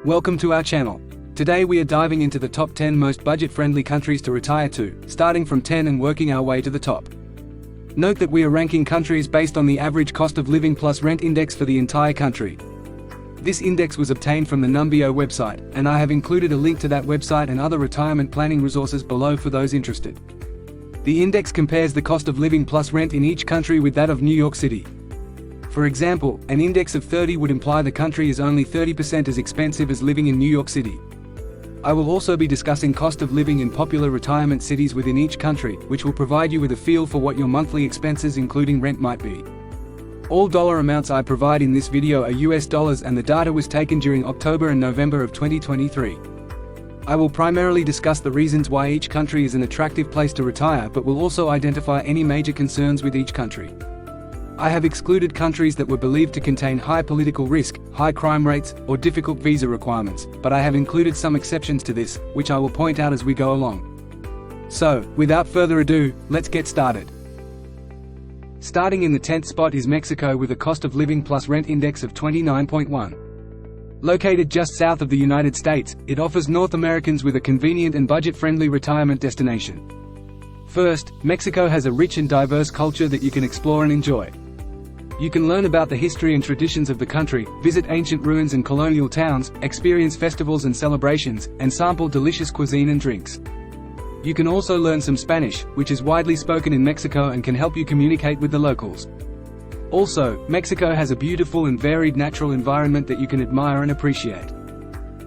Welcome to our channel. Today we are diving into the top 10 most budget-friendly countries to retire to, starting from 10 and working our way to the top. Note that we are ranking countries based on the average cost of living plus rent index for the entire country. This index was obtained from the Numbeo website, and I have included a link to that website and other retirement planning resources below for those interested. The index compares the cost of living plus rent in each country with that of New York City. For example, an index of 30 would imply the country is only 30% as expensive as living in New York City. I will also be discussing cost of living in popular retirement cities within each country, which will provide you with a feel for what your monthly expenses including rent might be. All dollar amounts I provide in this video are US dollars, and the data was taken during October and November of 2023. I will primarily discuss the reasons why each country is an attractive place to retire, but will also identify any major concerns with each country. I have excluded countries that were believed to contain high political risk, high crime rates, or difficult visa requirements, but I have included some exceptions to this, which I will point out as we go along. So, without further ado, let's get started. Starting in the 10th spot is Mexico with a cost of living plus rent index of 29.1. Located just south of the United States, it offers North Americans with a convenient and budget-friendly retirement destination. First, Mexico has a rich and diverse culture that you can explore and enjoy. You can learn about the history and traditions of the country, visit ancient ruins and colonial towns, experience festivals and celebrations, and sample delicious cuisine and drinks. You can also learn some Spanish, which is widely spoken in Mexico and can help you communicate with the locals. Also, Mexico has a beautiful and varied natural environment that you can admire and appreciate.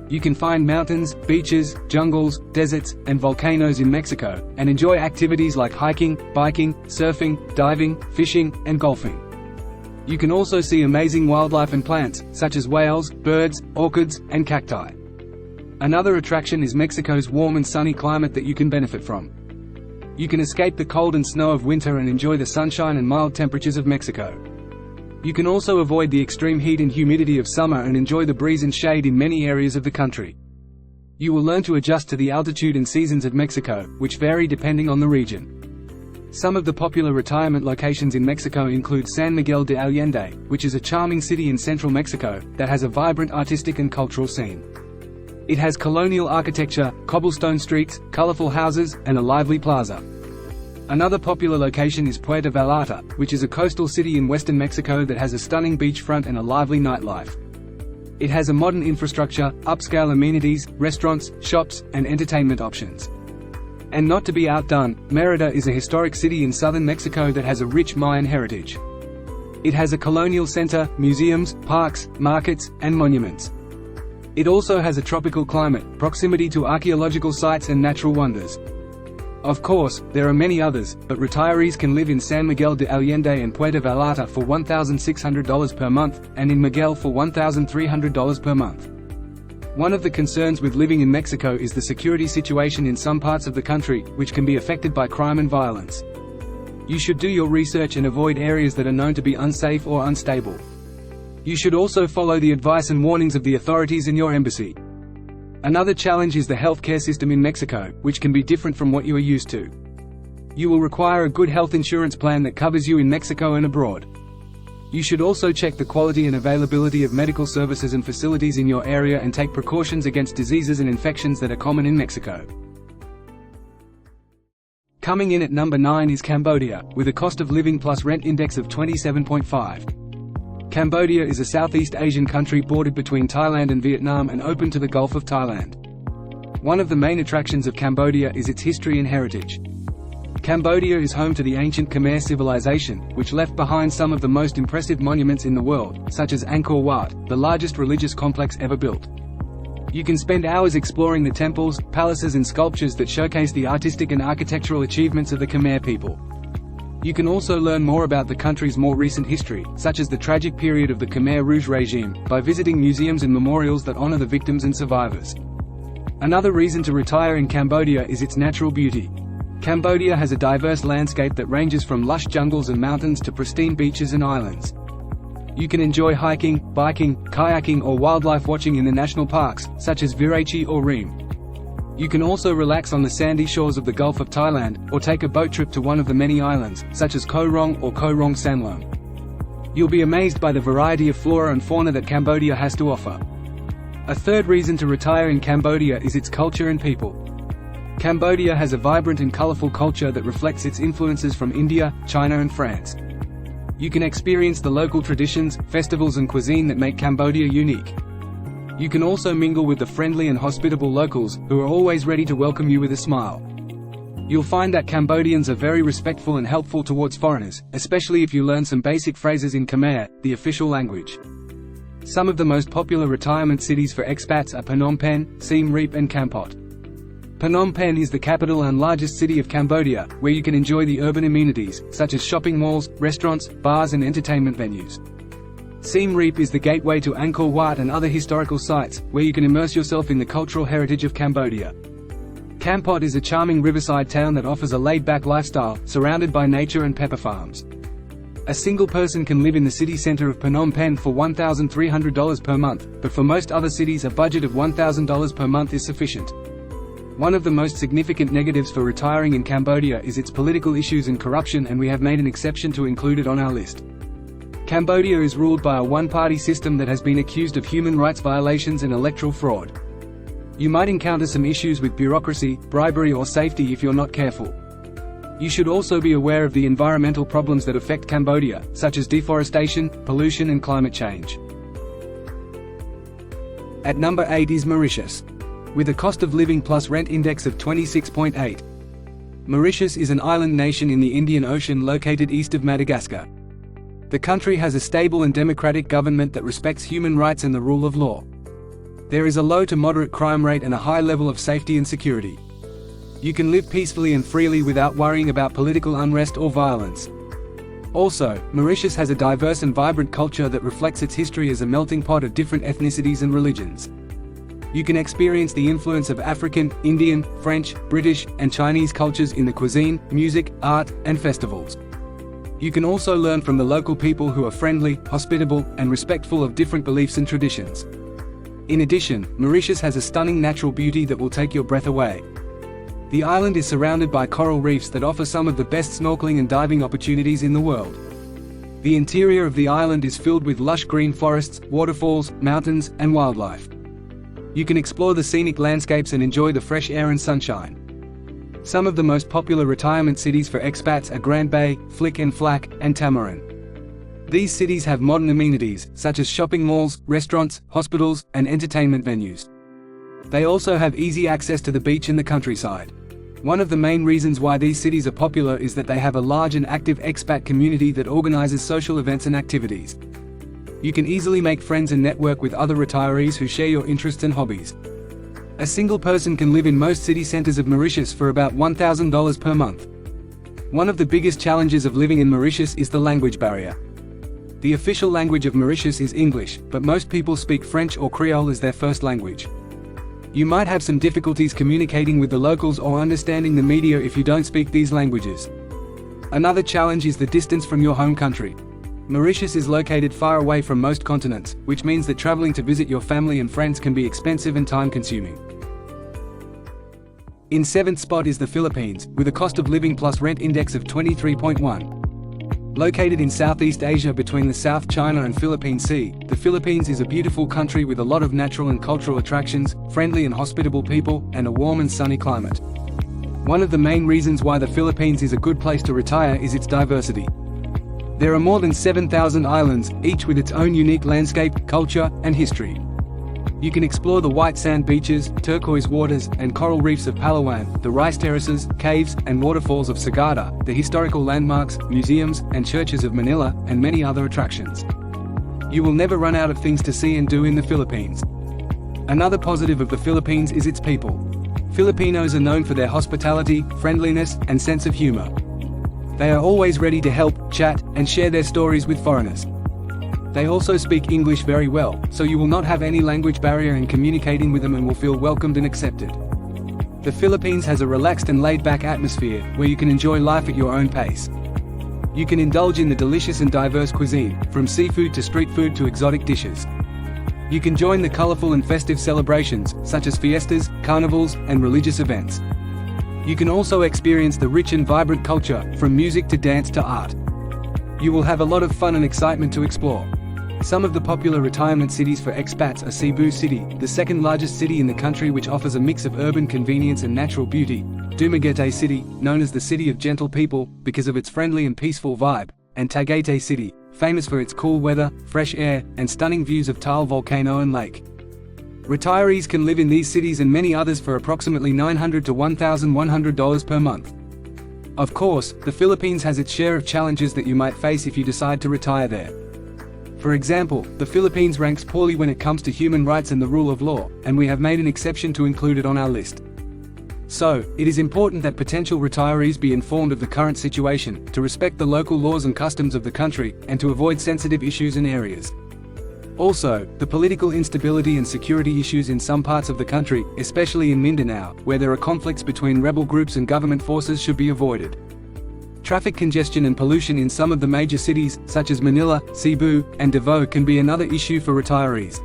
You can find mountains, beaches, jungles, deserts, and volcanoes in Mexico, and enjoy activities like hiking, biking, surfing, diving, fishing, and golfing. You can also see amazing wildlife and plants, such as whales, birds, orchids, and cacti. Another attraction is Mexico's warm and sunny climate that you can benefit from. You can escape the cold and snow of winter and enjoy the sunshine and mild temperatures of Mexico. You can also avoid the extreme heat and humidity of summer and enjoy the breeze and shade in many areas of the country. You will learn to adjust to the altitude and seasons of Mexico, which vary depending on the region. Some of the popular retirement locations in Mexico include San Miguel de Allende, which is a charming city in central Mexico, that has a vibrant artistic and cultural scene. It has colonial architecture, cobblestone streets, colorful houses, and a lively plaza. Another popular location is Puerto Vallarta, which is a coastal city in western Mexico that has a stunning beachfront and a lively nightlife. It has a modern infrastructure, upscale amenities, restaurants, shops, and entertainment options. And not to be outdone, Mérida is a historic city in southern Mexico that has a rich Mayan heritage. It has a colonial center, museums, parks, markets, and monuments. It also has a tropical climate, proximity to archaeological sites and natural wonders. Of course, there are many others, but retirees can live in San Miguel de Allende and Puerto Vallarta for $1,600 per month, and in Miguel for $1,300 per month. One of the concerns with living in Mexico is the security situation in some parts of the country, which can be affected by crime and violence. You should do your research and avoid areas that are known to be unsafe or unstable. You should also follow the advice and warnings of the authorities in your embassy. Another challenge is the healthcare system in Mexico, which can be different from what you are used to. You will require a good health insurance plan that covers you in Mexico and abroad. You should also check the quality and availability of medical services and facilities in your area and take precautions against diseases and infections that are common in Mexico. Coming in at number 9 is Cambodia, with a cost of living plus rent index of 27.5. Cambodia is a Southeast Asian country bordered between Thailand and Vietnam and open to the Gulf of Thailand. One of the main attractions of Cambodia is its history and heritage. Cambodia is home to the ancient Khmer civilization, which left behind some of the most impressive monuments in the world, such as Angkor Wat, the largest religious complex ever built. You can spend hours exploring the temples, palaces and sculptures that showcase the artistic and architectural achievements of the Khmer people. You can also learn more about the country's more recent history, such as the tragic period of the Khmer Rouge regime, by visiting museums and memorials that honor the victims and survivors. Another reason to retire in Cambodia is its natural beauty. Cambodia has a diverse landscape that ranges from lush jungles and mountains to pristine beaches and islands. You can enjoy hiking, biking, kayaking or wildlife watching in the national parks, such as Virachi or Reem. You can also relax on the sandy shores of the Gulf of Thailand, or take a boat trip to one of the many islands, such as Koh Rong or Koh Rong Sanloem. You'll be amazed by the variety of flora and fauna that Cambodia has to offer. A third reason to retire in Cambodia is its culture and people. Cambodia has a vibrant and colorful culture that reflects its influences from India, China and France. You can experience the local traditions, festivals and cuisine that make Cambodia unique. You can also mingle with the friendly and hospitable locals, who are always ready to welcome you with a smile. You'll find that Cambodians are very respectful and helpful towards foreigners, especially if you learn some basic phrases in Khmer, the official language. Some of the most popular retirement cities for expats are Phnom Penh, Siem Reap and Kampot. Phnom Penh is the capital and largest city of Cambodia, where you can enjoy the urban amenities, such as shopping malls, restaurants, bars and entertainment venues. Siem Reap is the gateway to Angkor Wat and other historical sites, where you can immerse yourself in the cultural heritage of Cambodia. Kampot is a charming riverside town that offers a laid-back lifestyle, surrounded by nature and pepper farms. A single person can live in the city center of Phnom Penh for $1,300 per month, but for most other cities a budget of $1,000 per month is sufficient. One of the most significant negatives for retiring in Cambodia is its political issues and corruption, and we have made an exception to include it on our list. Cambodia is ruled by a one-party system that has been accused of human rights violations and electoral fraud. You might encounter some issues with bureaucracy, bribery or safety if you're not careful. You should also be aware of the environmental problems that affect Cambodia, such as deforestation, pollution and climate change. At number 8 is Mauritius. With a cost of living plus rent index of 26.8. Mauritius is an island nation in the Indian Ocean located east of Madagascar. The country has a stable and democratic government that respects human rights and the rule of law. There is a low to moderate crime rate and a high level of safety and security. You can live peacefully and freely without worrying about political unrest or violence. Also, Mauritius has a diverse and vibrant culture that reflects its history as a melting pot of different ethnicities and religions. You can experience the influence of African, Indian, French, British, and Chinese cultures in the cuisine, music, art, and festivals. You can also learn from the local people who are friendly, hospitable, and respectful of different beliefs and traditions. In addition, Mauritius has a stunning natural beauty that will take your breath away. The island is surrounded by coral reefs that offer some of the best snorkeling and diving opportunities in the world. The interior of the island is filled with lush green forests, waterfalls, mountains, and wildlife. You can explore the scenic landscapes and enjoy the fresh air and sunshine. Some of the most popular retirement cities for expats are Grand Bay, Flick and Flack, and Tamarin. These cities have modern amenities, such as shopping malls, restaurants, hospitals, and entertainment venues. They also have easy access to the beach and the countryside. One of the main reasons why these cities are popular is that they have a large and active expat community that organizes social events and activities. You can easily make friends and network with other retirees who share your interests and hobbies. A single person can live in most city centers of Mauritius for about $1,000 per month. One of the biggest challenges of living in Mauritius is the language barrier. The official language of Mauritius is English, but most people speak French or Creole as their first language. You might have some difficulties communicating with the locals or understanding the media if you don't speak these languages. Another challenge is the distance from your home country. Mauritius is located far away from most continents, which means that traveling to visit your family and friends can be expensive and time-consuming. In 7th spot is the Philippines, with a cost of living plus rent index of 23.1. Located in Southeast Asia between the South China and Philippine Sea, the Philippines is a beautiful country with a lot of natural and cultural attractions, friendly and hospitable people, and a warm and sunny climate. One of the main reasons why the Philippines is a good place to retire is its diversity. There are more than 7,000 islands, each with its own unique landscape, culture, and history. You can explore the white sand beaches, turquoise waters, and coral reefs of Palawan, the rice terraces, caves, and waterfalls of Sagada, the historical landmarks, museums, and churches of Manila, and many other attractions. You will never run out of things to see and do in the Philippines. Another positive of the Philippines is its people. Filipinos are known for their hospitality, friendliness, and sense of humor. They are always ready to help, chat, and share their stories with foreigners. They also speak English very well, so you will not have any language barrier in communicating with them and will feel welcomed and accepted. The Philippines has a relaxed and laid-back atmosphere, where you can enjoy life at your own pace. You can indulge in the delicious and diverse cuisine, from seafood to street food to exotic dishes. You can join the colorful and festive celebrations, such as fiestas, carnivals, and religious events. You can also experience the rich and vibrant culture, from music to dance to art. You will have a lot of fun and excitement to explore. Some of the popular retirement cities for expats are Cebu City, the second largest city in the country which offers a mix of urban convenience and natural beauty, Dumaguete City, known as the City of Gentle People, because of its friendly and peaceful vibe, and Tagaytay City, famous for its cool weather, fresh air, and stunning views of Taal Volcano and Lake. Retirees can live in these cities and many others for approximately $900 to $1,100 per month. Of course, the Philippines has its share of challenges that you might face if you decide to retire there. For example, the Philippines ranks poorly when it comes to human rights and the rule of law, and we have made an exception to include it on our list. So, it is important that potential retirees be informed of the current situation, to respect the local laws and customs of the country, and to avoid sensitive issues and areas. Also, the political instability and security issues in some parts of the country, especially in Mindanao, where there are conflicts between rebel groups and government forces, should be avoided. Traffic congestion and pollution in some of the major cities, such as Manila, Cebu, and Davao, can be another issue for retirees.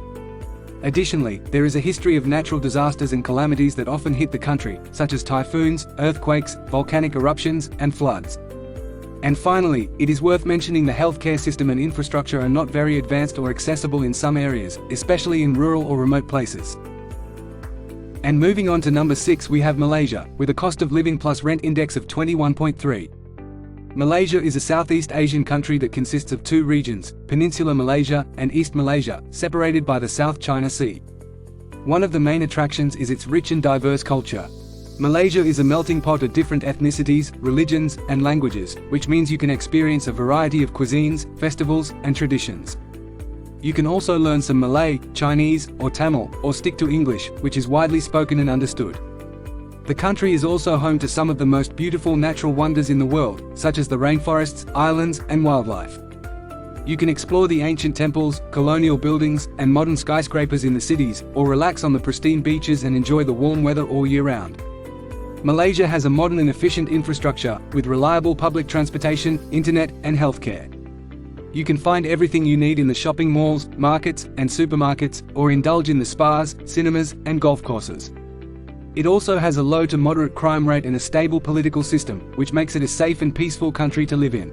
Additionally, there is a history of natural disasters and calamities that often hit the country, such as typhoons, earthquakes, volcanic eruptions, and floods. And finally, it is worth mentioning the healthcare system and infrastructure are not very advanced or accessible in some areas, especially in rural or remote places. And moving on to number 6, we have Malaysia, with a cost of living plus rent index of 21.3. Malaysia is a Southeast Asian country that consists of two regions, Peninsular Malaysia and East Malaysia, separated by the South China Sea. One of the main attractions is its rich and diverse culture. Malaysia is a melting pot of different ethnicities, religions, and languages, which means you can experience a variety of cuisines, festivals, and traditions. You can also learn some Malay, Chinese, or Tamil, or stick to English, which is widely spoken and understood. The country is also home to some of the most beautiful natural wonders in the world, such as the rainforests, islands, and wildlife. You can explore the ancient temples, colonial buildings, and modern skyscrapers in the cities, or relax on the pristine beaches and enjoy the warm weather all year round. Malaysia has a modern and efficient infrastructure, with reliable public transportation, internet, and healthcare. You can find everything you need in the shopping malls, markets, and supermarkets, or indulge in the spas, cinemas, and golf courses. It also has a low to moderate crime rate and a stable political system, which makes it a safe and peaceful country to live in.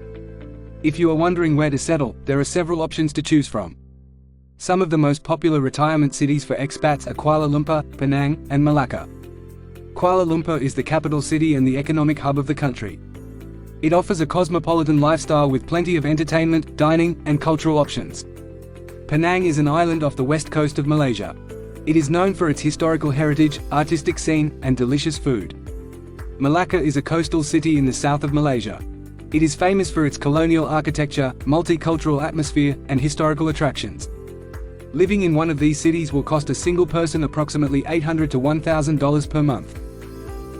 If you are wondering where to settle, there are several options to choose from. Some of the most popular retirement cities for expats are Kuala Lumpur, Penang, and Malacca. Kuala Lumpur is the capital city and the economic hub of the country. It offers a cosmopolitan lifestyle with plenty of entertainment, dining, and cultural options. Penang is an island off the west coast of Malaysia. It is known for its historical heritage, artistic scene, and delicious food. Malacca is a coastal city in the south of Malaysia. It is famous for its colonial architecture, multicultural atmosphere, and historical attractions. Living in one of these cities will cost a single person approximately $800 to $1,000 per month.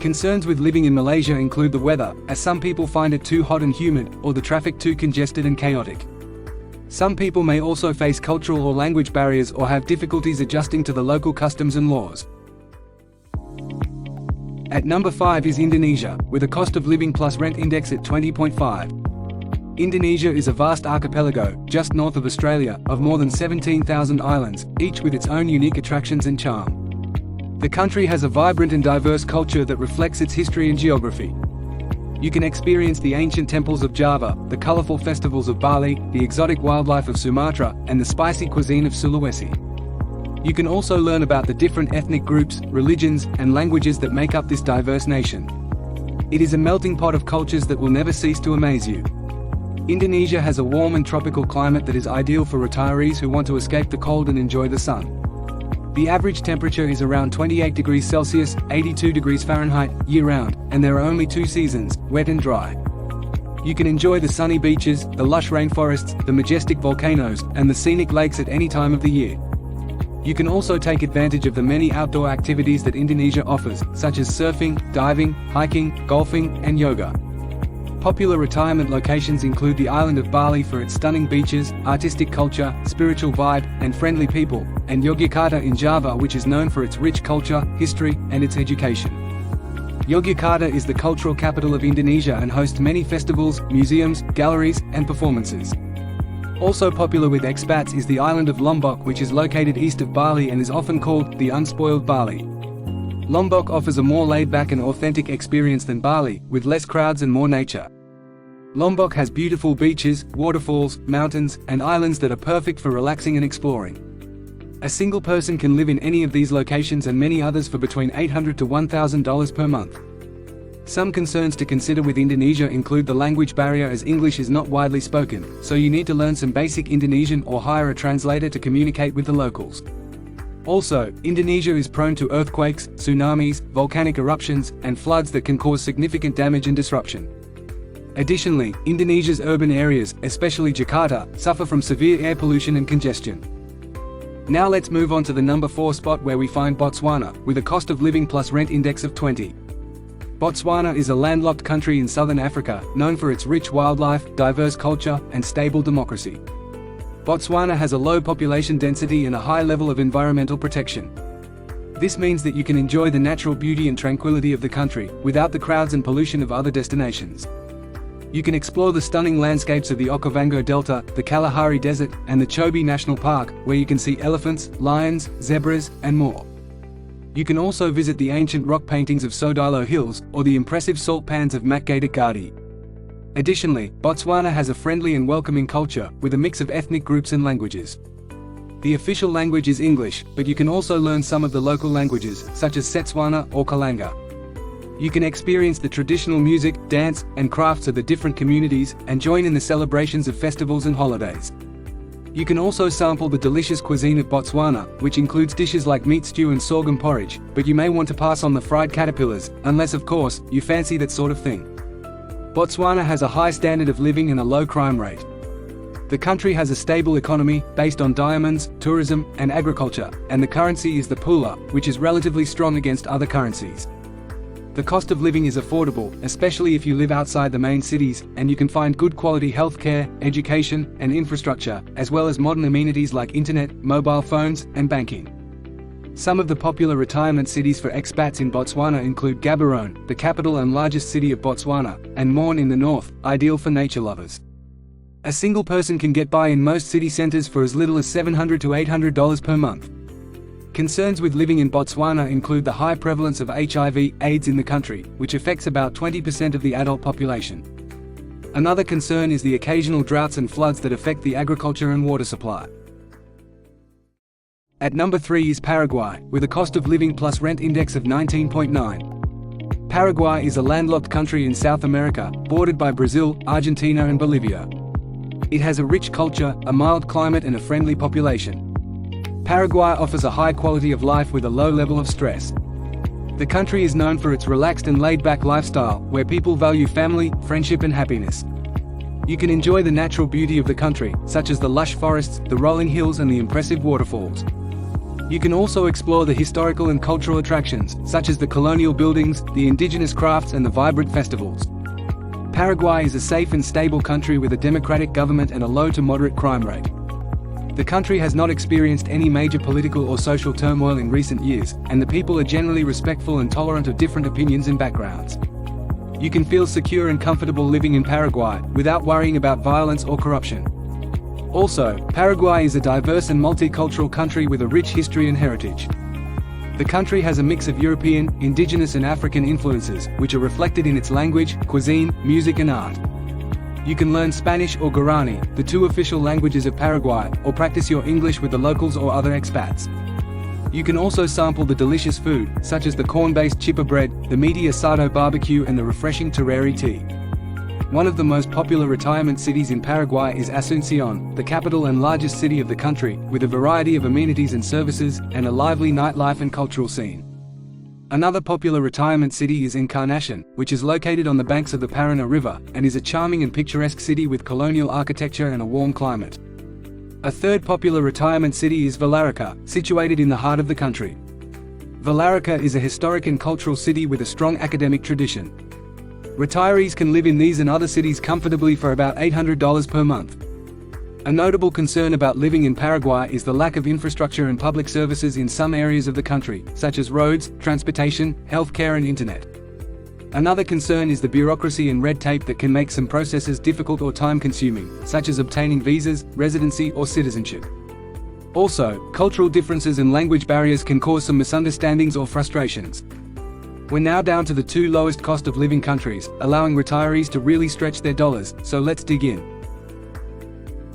Concerns with living in Malaysia include the weather, as some people find it too hot and humid, or the traffic too congested and chaotic. Some people may also face cultural or language barriers or have difficulties adjusting to the local customs and laws. At number 5 is Indonesia, with a cost of living plus rent index at 20.5. Indonesia is a vast archipelago, just north of Australia, of more than 17,000 islands, each with its own unique attractions and charm. The country has a vibrant and diverse culture that reflects its history and geography. You can experience the ancient temples of Java, the colorful festivals of Bali, the exotic wildlife of Sumatra, and the spicy cuisine of Sulawesi. You can also learn about the different ethnic groups, religions, and languages that make up this diverse nation. It is a melting pot of cultures that will never cease to amaze you. Indonesia has a warm and tropical climate that is ideal for retirees who want to escape the cold and enjoy the sun. The average temperature is around 28 degrees Celsius, 82 degrees Fahrenheit, year-round, and there are only two seasons, wet and dry. You can enjoy the sunny beaches, the lush rainforests, the majestic volcanoes, and the scenic lakes at any time of the year. You can also take advantage of the many outdoor activities that Indonesia offers, such as surfing, diving, hiking, golfing, and yoga. Popular retirement locations include the island of Bali for its stunning beaches, artistic culture, spiritual vibe, and friendly people, and Yogyakarta in Java, which is known for its rich culture, history, and its education. Yogyakarta is the cultural capital of Indonesia and hosts many festivals, museums, galleries, and performances. Also popular with expats is the island of Lombok, which is located east of Bali and is often called the unspoiled Bali. Lombok offers a more laid-back and authentic experience than Bali, with less crowds and more nature. Lombok has beautiful beaches, waterfalls, mountains, and islands that are perfect for relaxing and exploring. A single person can live in any of these locations and many others for between $800 to $1,000 per month. Some concerns to consider with Indonesia include the language barrier, as English is not widely spoken, so you need to learn some basic Indonesian or hire a translator to communicate with the locals. Also, Indonesia is prone to earthquakes, tsunamis, volcanic eruptions, and floods that can cause significant damage and disruption. Additionally, Indonesia's urban areas, especially Jakarta, suffer from severe air pollution and congestion. Now let's move on to the number 4 spot, where we find Botswana, with a cost of living plus rent index of 20. Botswana is a landlocked country in southern Africa, known for its rich wildlife, diverse culture, and stable democracy. Botswana has a low population density and a high level of environmental protection. This means that you can enjoy the natural beauty and tranquility of the country, without the crowds and pollution of other destinations. You can explore the stunning landscapes of the Okavango Delta, the Kalahari Desert, and the Chobe National Park, where you can see elephants, lions, zebras, and more. You can also visit the ancient rock paintings of Sodilo Hills, or the impressive salt pans of Makgadak Gardi. Additionally, Botswana has a friendly and welcoming culture, with a mix of ethnic groups and languages. The official language is English, but you can also learn some of the local languages, such as Setswana or Kalanga. You can experience the traditional music, dance, and crafts of the different communities, and join in the celebrations of festivals and holidays. You can also sample the delicious cuisine of Botswana, which includes dishes like meat stew and sorghum porridge, but you may want to pass on the fried caterpillars, unless of course, you fancy that sort of thing. Botswana has a high standard of living and a low crime rate. The country has a stable economy, based on diamonds, tourism, and agriculture, and the currency is the pula, which is relatively strong against other currencies. The cost of living is affordable, especially if you live outside the main cities, and you can find good quality healthcare, education, and infrastructure, as well as modern amenities like internet, mobile phones, and banking. Some of the popular retirement cities for expats in Botswana include Gaborone, the capital and largest city of Botswana, and Morne in the north, ideal for nature lovers. A single person can get by in most city centers for as little as $700 to $800 per month. Concerns with living in Botswana include the high prevalence of HIV/AIDS in the country, which affects about 20% of the adult population. Another concern is the occasional droughts and floods that affect the agriculture and water supply. At number 3 is Paraguay, with a cost of living plus rent index of 19.9. Paraguay is a landlocked country in South America, bordered by Brazil, Argentina, and Bolivia. It has a rich culture, a mild climate, and a friendly population. Paraguay offers a high quality of life with a low level of stress. The country is known for its relaxed and laid-back lifestyle, where people value family, friendship, and happiness. You can enjoy the natural beauty of the country, such as the lush forests, the rolling hills, and the impressive waterfalls. You can also explore the historical and cultural attractions, such as the colonial buildings, the indigenous crafts, and the vibrant festivals. Paraguay is a safe and stable country with a democratic government and a low to moderate crime rate. The country has not experienced any major political or social turmoil in recent years, and the people are generally respectful and tolerant of different opinions and backgrounds. You can feel secure and comfortable living in Paraguay, without worrying about violence or corruption. Also, Paraguay is a diverse and multicultural country with a rich history and heritage. The country has a mix of European, indigenous, and African influences, which are reflected in its language, cuisine, music, and art. You can learn Spanish or Guarani, the 2 official languages of Paraguay, or practice your English with the locals or other expats. You can also sample the delicious food, such as the corn-based chipa bread, the meaty asado barbecue, and the refreshing tereri tea. One of the most popular retirement cities in Paraguay is Asunción, the capital and largest city of the country, with a variety of amenities and services, and a lively nightlife and cultural scene. Another popular retirement city is Encarnacion, which is located on the banks of the Paraná River, and is a charming and picturesque city with colonial architecture and a warm climate. A third popular retirement city is Villarica, situated in the heart of the country. Villarica is a historic and cultural city with a strong academic tradition. Retirees can live in these and other cities comfortably for about $800 per month. A notable concern about living in Paraguay is the lack of infrastructure and public services in some areas of the country, such as roads, transportation, healthcare, and internet. Another concern is the bureaucracy and red tape that can make some processes difficult or time-consuming, such as obtaining visas, residency, or citizenship. Also, cultural differences and language barriers can cause some misunderstandings or frustrations. We're now down to the 2 lowest cost of living countries, allowing retirees to really stretch their dollars, so let's dig in.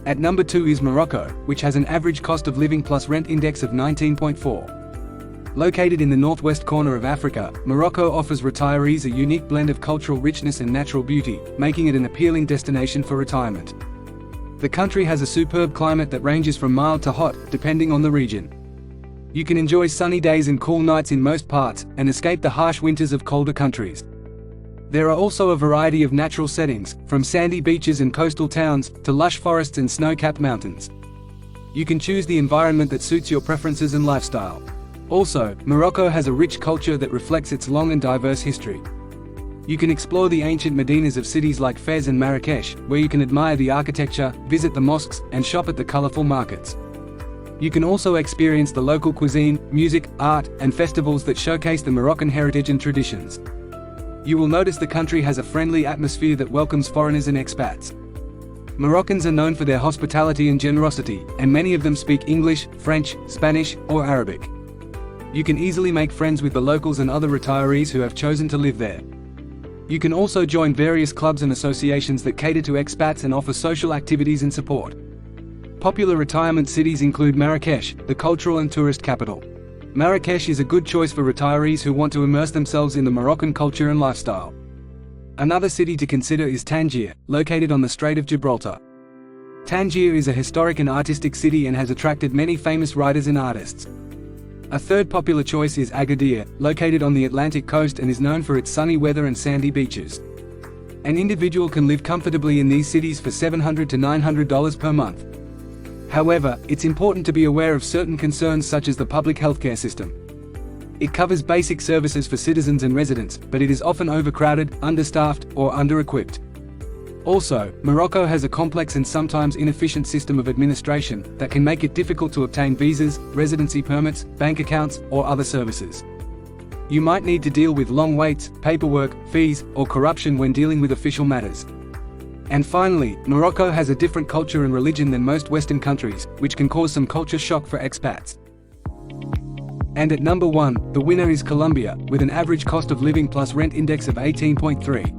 At number 2 is Morocco, which has an average cost of living plus rent index of 19.4. Located in the northwest corner of Africa, Morocco offers retirees a unique blend of cultural richness and natural beauty, making it an appealing destination for retirement. The country has a superb climate that ranges from mild to hot, depending on the region. You can enjoy sunny days and cool nights in most parts, and escape the harsh winters of colder countries. There are also a variety of natural settings, from sandy beaches and coastal towns, to lush forests and snow-capped mountains. You can choose the environment that suits your preferences and lifestyle. Also, Morocco has a rich culture that reflects its long and diverse history. You can explore the ancient medinas of cities like Fez and Marrakesh, where you can admire the architecture, visit the mosques, and shop at the colorful markets. You can also experience the local cuisine, music, art, and festivals that showcase the Moroccan heritage and traditions. You will notice the country has a friendly atmosphere that welcomes foreigners and expats. Moroccans are known for their hospitality and generosity, and many of them speak English, French, Spanish, or Arabic. You can easily make friends with the locals and other retirees who have chosen to live there. You can also join various clubs and associations that cater to expats and offer social activities and support. Popular retirement cities include Marrakesh, the cultural and tourist capital. Marrakesh is a good choice for retirees who want to immerse themselves in the Moroccan culture and lifestyle. Another city to consider is Tangier, located on the Strait of Gibraltar. Tangier is a historic and artistic city and has attracted many famous writers and artists. A third popular choice is Agadir, located on the Atlantic coast and is known for its sunny weather and sandy beaches. An individual can live comfortably in these cities for $700 to $900 per month. However, it's important to be aware of certain concerns such as the public healthcare system. It covers basic services for citizens and residents, but it is often overcrowded, understaffed, or under-equipped. Also, Morocco has a complex and sometimes inefficient system of administration that can make it difficult to obtain visas, residency permits, bank accounts, or other services. You might need to deal with long waits, paperwork, fees, or corruption when dealing with official matters. And finally, Morocco has a different culture and religion than most Western countries, which can cause some culture shock for expats. And at number 1, the winner is Colombia, with an average cost of living plus rent index of 18.3.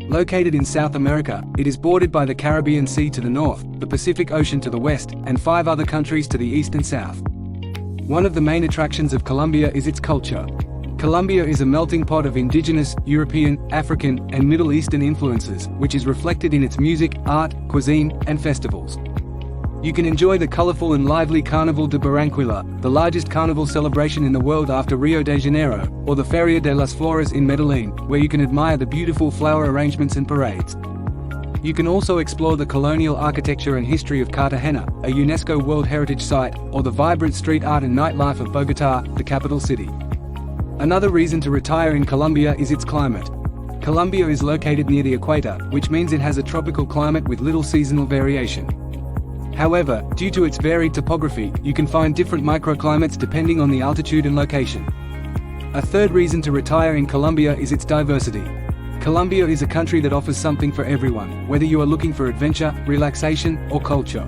Located in South America, it is bordered by the Caribbean Sea to the north, the Pacific Ocean to the west, and 5 other countries to the east and south. One of the main attractions of Colombia is its culture. Colombia is a melting pot of indigenous, European, African, and Middle Eastern influences, which is reflected in its music, art, cuisine, and festivals. You can enjoy the colorful and lively Carnaval de Barranquilla, the largest carnival celebration in the world after Rio de Janeiro, or the Feria de las Flores in Medellín, where you can admire the beautiful flower arrangements and parades. You can also explore the colonial architecture and history of Cartagena, a UNESCO World Heritage Site, or the vibrant street art and nightlife of Bogotá, the capital city. Another reason to retire in Colombia is its climate. Colombia is located near the equator, which means it has a tropical climate with little seasonal variation. However, due to its varied topography, you can find different microclimates depending on the altitude and location. A third reason to retire in Colombia is its diversity. Colombia is a country that offers something for everyone, whether you are looking for adventure, relaxation, or culture.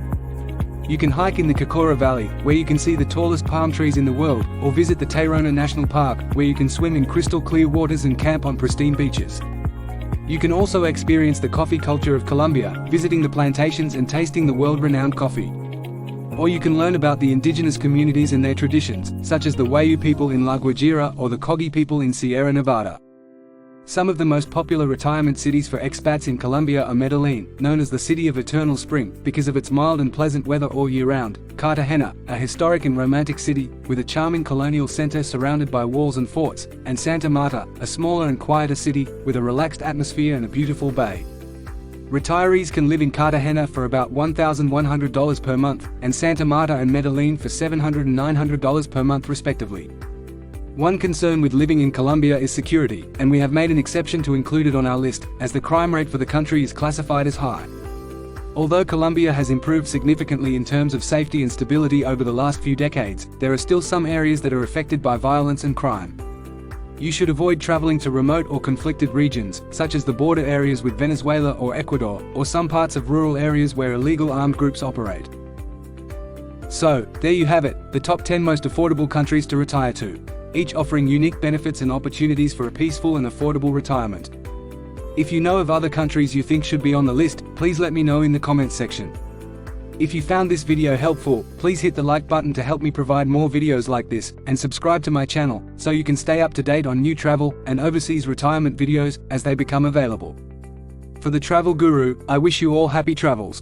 You can hike in the Cocora Valley, where you can see the tallest palm trees in the world, or visit the Tayrona National Park, where you can swim in crystal clear waters and camp on pristine beaches. You can also experience the coffee culture of Colombia, visiting the plantations and tasting the world-renowned coffee. Or you can learn about the indigenous communities and their traditions, such as the Wayu people in La Guajira or the Kogi people in Sierra Nevada. Some of the most popular retirement cities for expats in Colombia are Medellín, known as the City of Eternal Spring, because of its mild and pleasant weather all year round, Cartagena, a historic and romantic city, with a charming colonial center surrounded by walls and forts, and Santa Marta, a smaller and quieter city, with a relaxed atmosphere and a beautiful bay. Retirees can live in Cartagena for about $1,100 per month, and Santa Marta and Medellín for $700 and $900 per month respectively. One concern with living in Colombia is security, and we have made an exception to include it on our list, as the crime rate for the country is classified as high. Although Colombia has improved significantly in terms of safety and stability over the last few decades, there are still some areas that are affected by violence and crime. You should avoid traveling to remote or conflicted regions, such as the border areas with Venezuela or Ecuador, or some parts of rural areas where illegal armed groups operate. So, there you have it, the top 10 most affordable countries to retire to. each offering unique benefits and opportunities for a peaceful and affordable retirement. If you know of other countries you think should be on the list, please let me know in the comments section. If you found this video helpful, please hit the like button to help me provide more videos like this, and subscribe to my channel, so you can stay up to date on new travel and overseas retirement videos as they become available. For the Travel Guru, I wish you all happy travels.